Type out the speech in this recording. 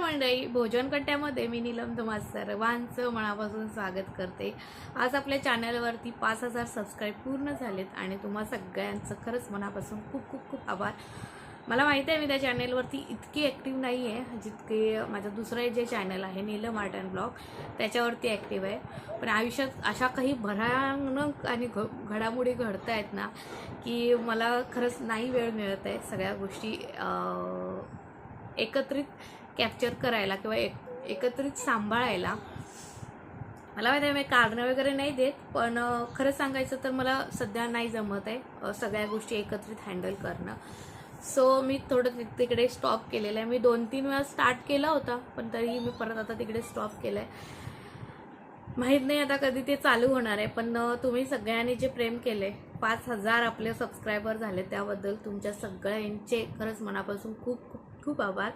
मंडळी, भोजन कट्ट्यामध्ये मी नीलम तुम्हा सर्वांचं मनापासून स्वागत करते। आज आपल्या चॅनलवरती 5000 सबस्क्राईब पूर्ण झालेत आणि तुम्हा सगळ्यांचं खरंच मनापासून खूप खूप खूप आभार। मला माहिती आहे मी त्या चॅनलवरती इतकी ॲक्टिव्ह नाही आहे जितके माझं दुसरं जे चॅनल आहे नीलम आर्ट अँड ब्लॉग त्याच्यावरती ॲक्टिव्ह आहे। पण आयुष्यात अशा काही भयानक आणि घडामोडी घडत आहेत ना की मला खरंच नाही वेळ मिळत आहे सगळ्या गोष्टी एकत्रित कॅप्चर करायला किंवा एकत्रित सांभाळायला। मला माहिती आहे मी कारणं वगैरे नाही देत, पण खरं सांगायचं तर मला सध्या नाही जमत आहे सगळ्या गोष्टी एकत्रित हँडल करणं। सो मी थोडं तिकडे स्टॉप केलेलं आहे। मी 2-3 वेळा स्टार्ट केला होता, पण तरीही मी परत आता तिकडे स्टॉप केलं आहे। माहीत नाही आता कधी ते चालू होणार आहे, पण तुम्ही सगळ्यांनी जे प्रेम केले, 5000 आपले सबस्क्रायबर झाले, त्याबद्दल तुमच्या सगळ्यांचे खरंच मनापासून खूप खूप खूप आभार।